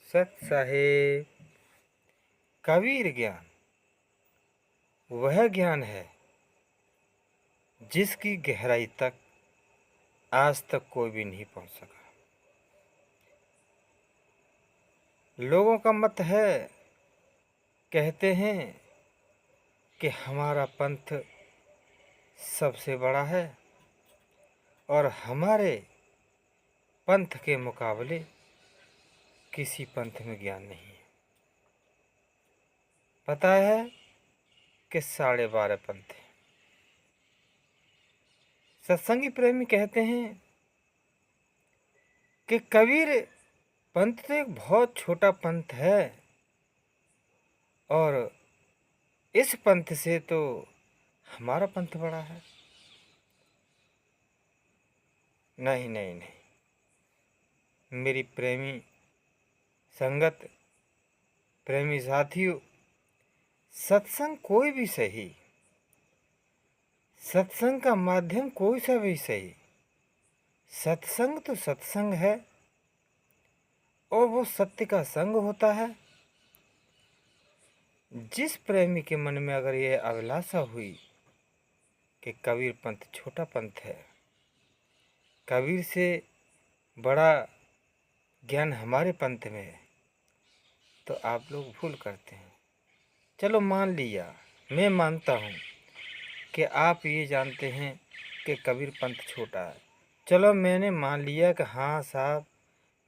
सत साहेब। कबीर ज्ञान वह ज्ञान है जिसकी गहराई तक आज तक कोई भी नहीं पहुंच सका। लोगों का मत है, कहते हैं कि हमारा पंथ सबसे बड़ा है और हमारे पंथ के मुकाबले किसी पंथ में ज्ञान नहीं है। पता है कि 12.5 पंथ है। सत्संगी प्रेमी कहते हैं कि कबीर पंथ तो एक बहुत छोटा पंथ है और इस पंथ से तो हमारा पंथ बड़ा है। नहीं नहीं नहीं, मेरी प्रेमी संगत, प्रेमी साथियों, सत्संग कोई भी सही, सत्संग का माध्यम कोई सा भी सही, सत्संग तो सत्संग है और वो सत्य का संग होता है। जिस प्रेमी के मन में अगर यह अभिलाषा हुई कि कबीर पंथ छोटा पंथ है, कबीर से बड़ा ज्ञान हमारे पंथ में है, तो आप लोग भूल करते हैं। चलो मान लिया, मैं मानता हूँ कि आप ये जानते हैं कि कबीर पंथ छोटा है। चलो मैंने मान लिया कि हाँ साहब,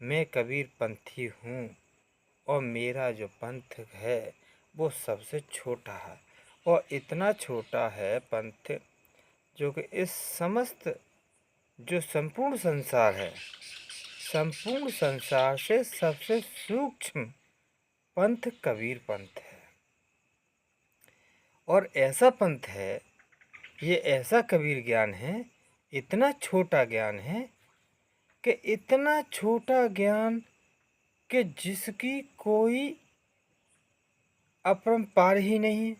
मैं कबीर पंथी हूँ और मेरा जो पंथ है वो सबसे छोटा है और इतना छोटा है पंथ जो कि इस समस्त जो संपूर्ण संसार है, संपूर्ण संसार से सबसे सूक्ष्म पंथ कबीर पंथ है। और ऐसा पंथ है, ये ऐसा कबीर ज्ञान है, इतना छोटा ज्ञान है कि इतना छोटा ज्ञान कि जिसकी कोई अपरंपार ही नहीं,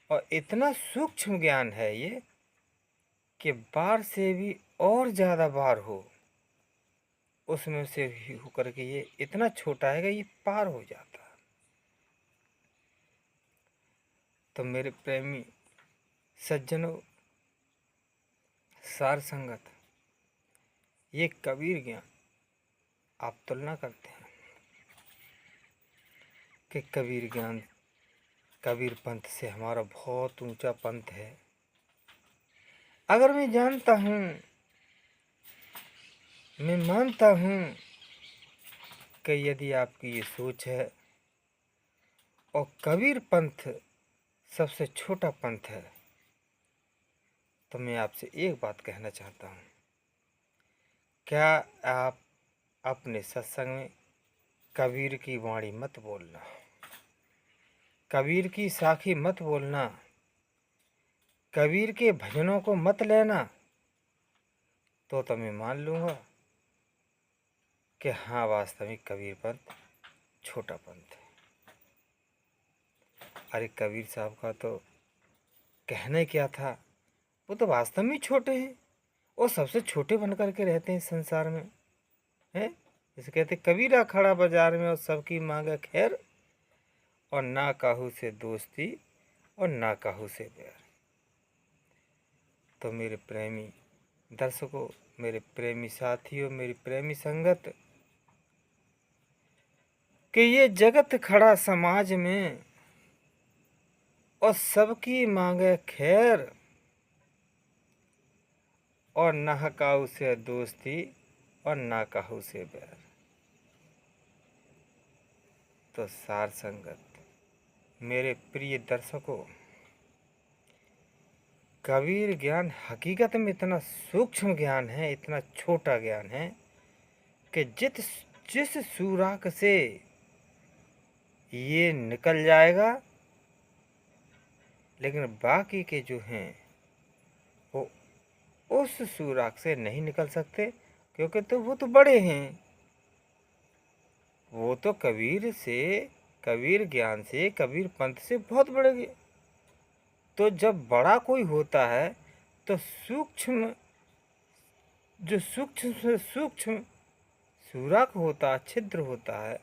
और इतना सूक्ष्म ज्ञान है ये कि बार से भी और ज़्यादा बार हो, उसमें से भी होकर के ये इतना छोटा है कि ये पार हो जाता है। तो मेरे प्रेमी सज्जनों, सार संगत, ये कबीर ज्ञान आप तुलना करते हैं कि कबीर ज्ञान, कबीर पंथ से हमारा बहुत ऊंचा पंथ है। अगर मैं जानता हूँ, मैं मानता हूँ कि यदि आपकी ये सोच है और कबीर पंथ सबसे छोटा पंथ है, तो मैं आपसे एक बात कहना चाहता हूँ। क्या आप अपने सत्संग में कबीर की वाणी मत बोलना, कबीर की साखी मत बोलना, कबीर के भजनों को मत लेना, तो मैं मान लूँगा कि हाँ वास्तविक कबीर पंथ छोटा पंथ है। अरे कबीर साहब का तो कहना क्या था, वो तो वास्तव में छोटे हैं और सबसे छोटे बन कर के रहते हैं संसार में, हैं। जैसे कहते कबीरा खड़ा बाजार में और सबकी मांगे खैर, और ना काहू से दोस्ती और ना काहू से प्यार। तो मेरे प्रेमी दर्शकों, मेरे प्रेमी साथियों, मेरी प्रेमी संगत, कि ये जगत खड़ा समाज में और सबकी मांगे खैर, और ना काहू से दोस्ती और ना काहू से बैर। तो सार संगत, मेरे प्रिय दर्शकों, कबीर ज्ञान हकीकत में इतना सूक्ष्म ज्ञान है, इतना छोटा ज्ञान है कि जिस सुराख से ये निकल जाएगा, लेकिन बाकी के जो हैं वो उस सुराख से नहीं निकल सकते, क्योंकि तो वो तो बड़े हैं, वो तो कबीर से, कबीर ज्ञान से, कबीर पंथ से बहुत बड़े। तो जब बड़ा कोई होता है तो सूक्ष्म, जो सूक्ष्म से सूक्ष्म सुराख होता है, छिद्र होता है,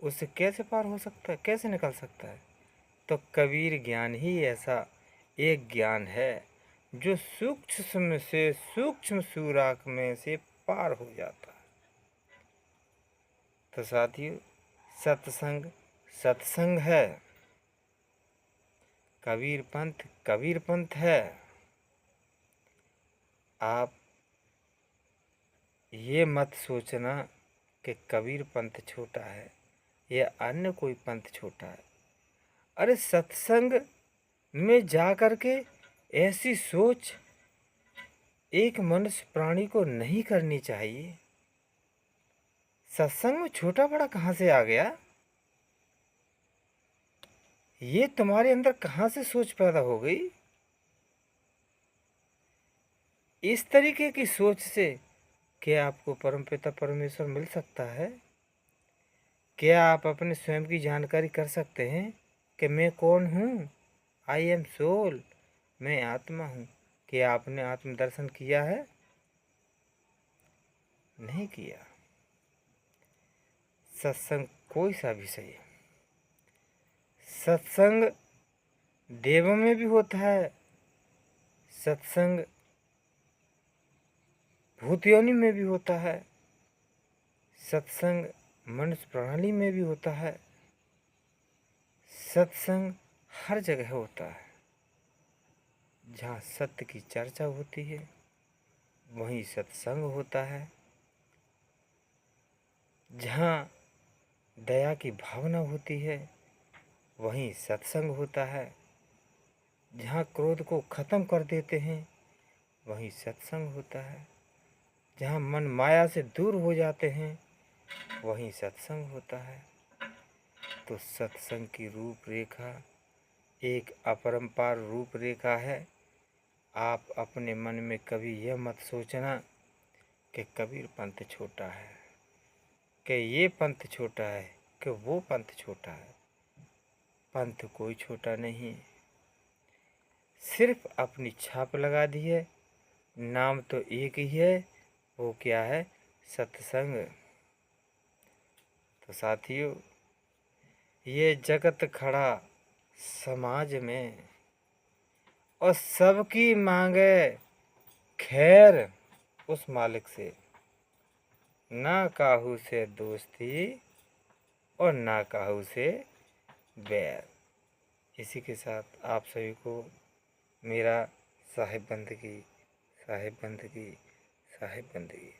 उससे कैसे पार हो सकता है, कैसे निकल सकता है? तो कबीर ज्ञान ही ऐसा एक ज्ञान है जो सूक्ष्म से सूक्ष्म सुराख में से पार हो जाता है। तो साथियों, सत्संग सत्संग है, कबीर पंथ है। आप ये मत सोचना कि कबीर पंथ छोटा है या अन्य कोई पंथ छोटा है। अरे सत्संग में जा कर के ऐसी सोच एक मनुष्य प्राणी को नहीं करनी चाहिए। सत्संग में छोटा बड़ा कहाँ से आ गया? ये तुम्हारे अंदर कहाँ से सोच पैदा हो गई? इस तरीके की सोच से क्या आपको परमपिता परमेश्वर मिल सकता है? क्या आप अपने स्वयं की जानकारी कर सकते हैं कि मैं कौन हूँ? आई एम सोल, मैं आत्मा हूँ। क्या आपने आत्मदर्शन किया है? नहीं किया। सत्संग कोई सा भी सही, सत्संग देवों में भी होता है, सत्संग भूत योनि में भी होता है, सत्संग मनुष्य प्रणाली में भी होता है, सत्संग हर जगह होता है। जहाँ सत्य की चर्चा होती है वहीं सत्संग होता है। जहाँ दया की भावना होती है वहीं सत्संग होता है। जहाँ क्रोध को ख़त्म कर देते हैं वहीं सत्संग होता है। जहाँ मन माया से दूर हो जाते हैं वहीं सत्संग होता है। तो सत्संग की रूपरेखा एक अपरंपार रूपरेखा है। आप अपने मन में कभी यह मत सोचना कि कबीर पंथ छोटा है, कि ये पंथ छोटा है, कि वो पंथ छोटा है। पंथ कोई छोटा नहीं, सिर्फ अपनी छाप लगा दी है। नाम तो एक ही है, वो क्या है? सत्संग। तो साथियों, ये जगत खड़ा समाज में और सबकी मांगे खैर उस मालिक से, ना काहू से दोस्ती और ना काहू से बैर। इसी के साथ आप सभी को मेरा साहिब बंदगी, साहिब बंदगी, साहिब बंदगी।